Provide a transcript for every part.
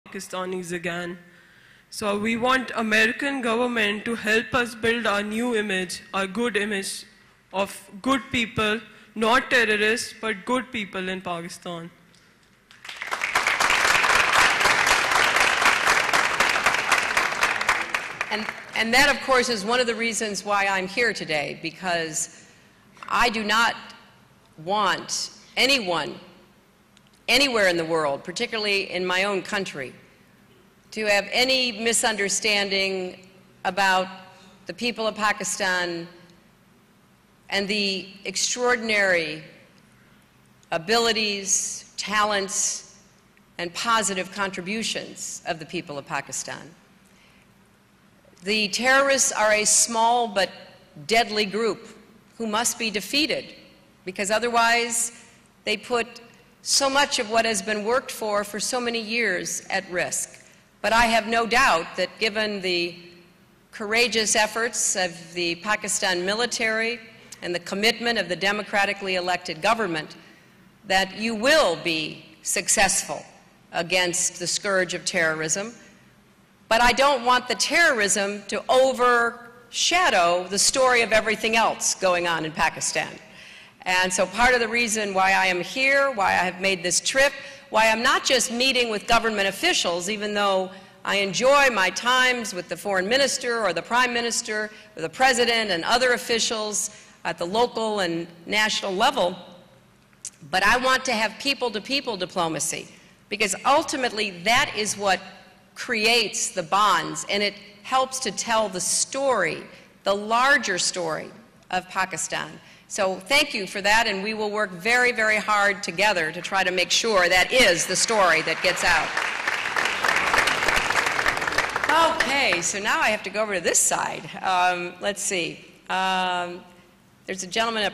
Pakistanis again. So we want American government to help us build our new image, our good image of good people, not terrorists, but good people in Pakistan. And that, of course, is one of the reasons why I'm here today, because I do not want anyone, anywhere in the world, particularly in my own country, to have any misunderstanding about the people of Pakistan and the extraordinary abilities, talents, and positive contributions of the people of Pakistan. The terrorists are a small but deadly group who must be defeated, because otherwise they put so much of what has been worked for so many years at risk. But I have no doubt that given the courageous efforts of the Pakistan military and the commitment of the democratically elected government, that you will be successful against the scourge of terrorism. But I don't want the terrorism to overshadow the story of everything else going on in Pakistan. And so part of the reason why I am here, why I have made this trip, why I'm not just meeting with government officials, even though I enjoy my times with the foreign minister or the prime minister or the president and other officials at the local and national level, but I want to have people-to-people diplomacy, because ultimately that is what creates the bonds, and it helps to tell the story, the larger story of Pakistan. So thank you for that, and we will work very, very hard together to try to make sure that is the story that gets out. Okay, so now I have to go over to this side. Let's see. There's a gentleman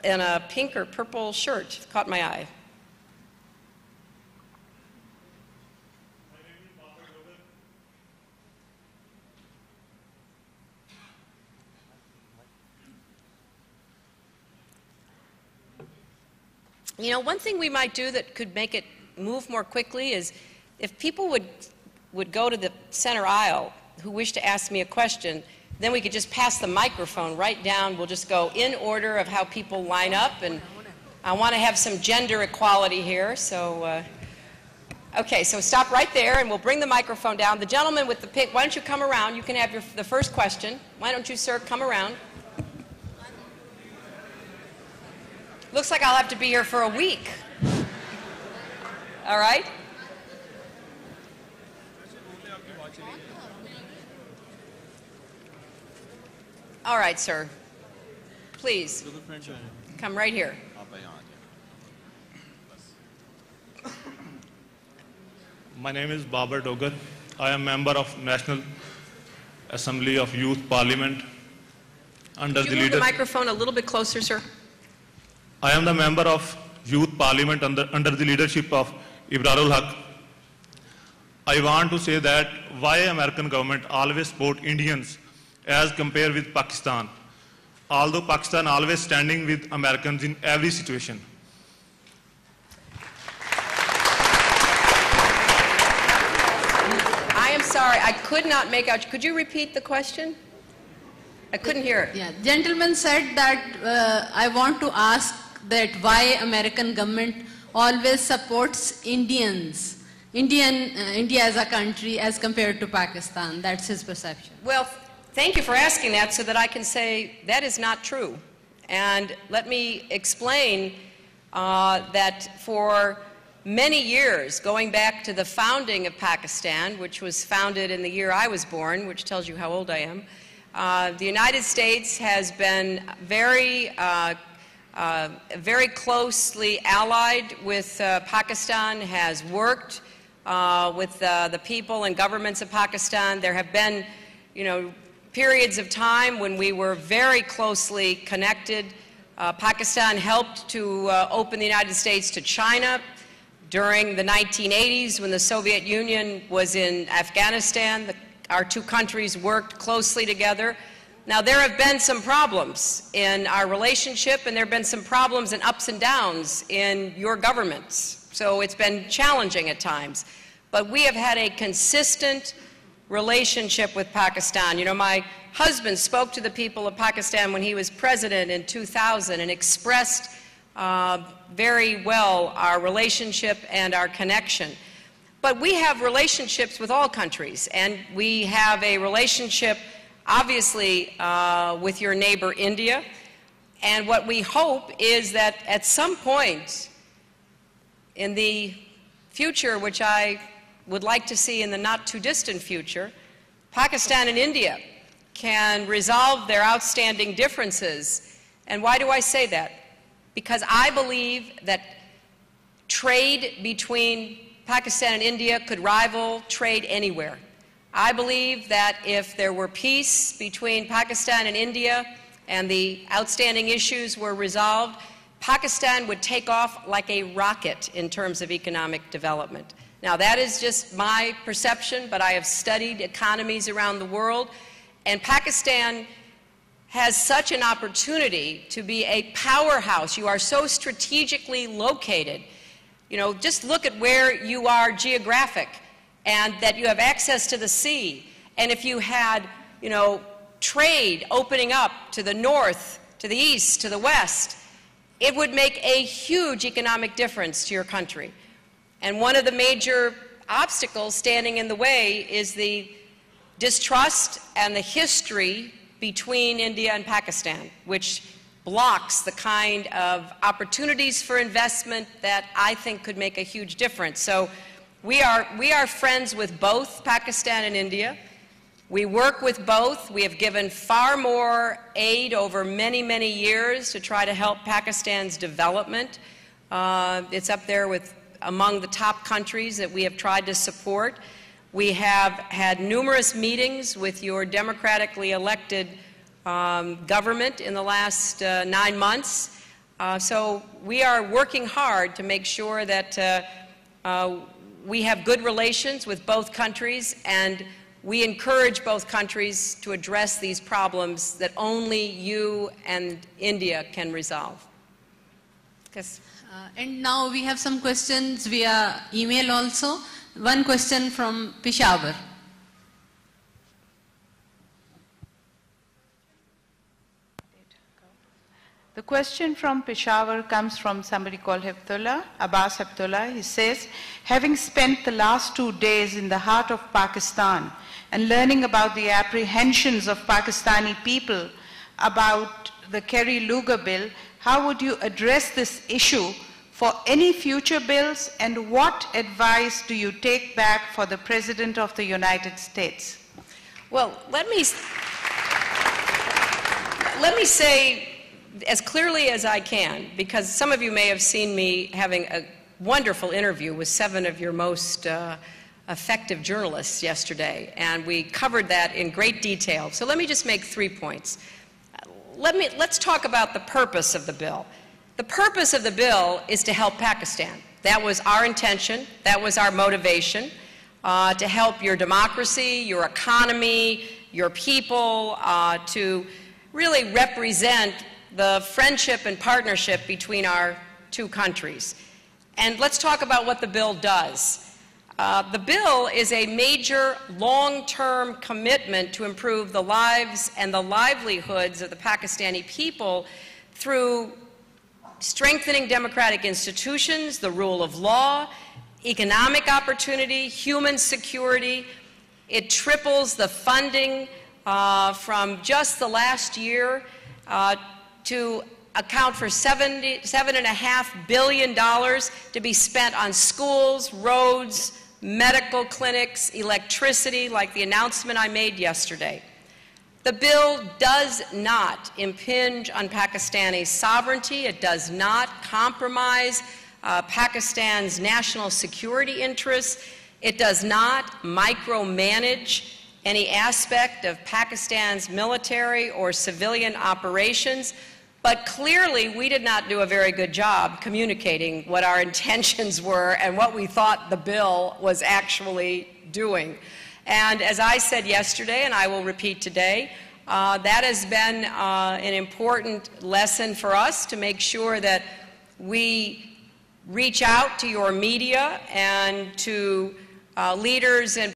in a pink or purple shirt. Caught my eye. You know, one thing we might do that could make it move more quickly is if people would go to the center aisle who wish to ask me a question, then we could just pass the microphone right down. We'll just go in order of how people line up, and I want to have some gender equality here. So, okay, so stop right there, and we'll bring the microphone down. The gentleman with the pink, why don't you come around? You can have the first question. Why don't you, sir, come around? Looks like I'll have to be here for a week. All right? All right, sir. Please, come right here. My name is Babar Dogar. I am member of National Assembly of Youth Parliament under Could you the move the microphone a little bit closer, sir? I am the member of Youth Parliament under the leadership of Ibrarul Haq. I want to say that why American government always support Indians as compared with Pakistan, although Pakistan always standing with Americans in every situation. I am sorry, I could not make out. Could you repeat the question? I couldn't hear it. Yeah, gentleman said that I want to ask that why American government always supports India as a country as compared to Pakistan. That's his perception. Well, thank you for asking that so that I can say that is not true. And let me explain that for many years, going back to the founding of Pakistan, which was founded in the year I was born, which tells you how old I am, the United States has been very closely allied with Pakistan, has worked with the people and governments of Pakistan. There have been, periods of time when we were very closely connected. Pakistan helped to open the United States to China during the 1980s when the Soviet Union was in Afghanistan. Our two countries worked closely together. Now, there have been some problems in our relationship, and there have been some problems and ups and downs in your governments. So it's been challenging at times. but we have had a consistent relationship with Pakistan. You know, my husband spoke to the people of Pakistan when he was president in 2000 and expressed very well our relationship and our connection. But we have relationships with all countries, and we have a relationship, obviously, with your neighbor India. And what we hope is that at some point in the future, which I would like to see in the not too distant future, Pakistan and India can resolve their outstanding differences. And why do I say that? Because I believe that trade between Pakistan and India could rival trade anywhere. I believe that if there were peace between Pakistan and India and the outstanding issues were resolved, Pakistan would take off like a rocket in terms of economic development. Now, that is just my perception, but I have studied economies around the world, and Pakistan has such an opportunity to be a powerhouse. You are so strategically located. You know, just look at where you are geographic, and that you have access to the sea. And if you had, you know, trade opening up to the north, to the east, to the west, it would make a huge economic difference to your country. And one of the major obstacles standing in the way is the distrust and the history between India and Pakistan, which blocks the kind of opportunities for investment that I think could make a huge difference. So we are friends with both Pakistan and India. We work with both. We have given far more aid over many, many years to try to help Pakistan's development. It's up there with among the top countries that we have tried to support. We have had numerous meetings with your democratically elected government in the last 9 months. So we are working hard to make sure that we have good relations with both countries, and we encourage both countries to address these problems that only you and India can resolve. Yes. And now we have some questions via email also. One question from Peshawar. The question from Peshawar comes from somebody called Heptullah, Abbas Heptullah. He says, having spent the last 2 days in the heart of Pakistan and learning about the apprehensions of Pakistani people about the Kerry-Lugar bill, how would you address this issue for any future bills, and what advice do you take back for the President of the United States? Well, let me say as clearly as I can, because some of you may have seen me having a wonderful interview with 7 of your most effective journalists yesterday, and we covered that in great detail. So let me just make 3 points. Let's talk about the purpose of the bill. The purpose of the bill is to help Pakistan. That was our intention. That was our motivation, to help your democracy, your economy, your people, to really represent the friendship and partnership between our 2 countries. And let's talk about what the bill does. The bill is a major long-term commitment to improve the lives and the livelihoods of the Pakistani people through strengthening democratic institutions, the rule of law, economic opportunity, human security. It triples the funding from just the last year to account for $7.5 billion to be spent on schools, roads, medical clinics, electricity, like the announcement I made yesterday. The bill does not impinge on Pakistani sovereignty. It does not compromise Pakistan's national security interests. It does not micromanage any aspect of Pakistan's military or civilian operations. But clearly, we did not do a very good job communicating what our intentions were and what we thought the bill was actually doing. And as I said yesterday, and I will repeat today, that has been an important lesson for us to make sure that we reach out to your media and to leaders in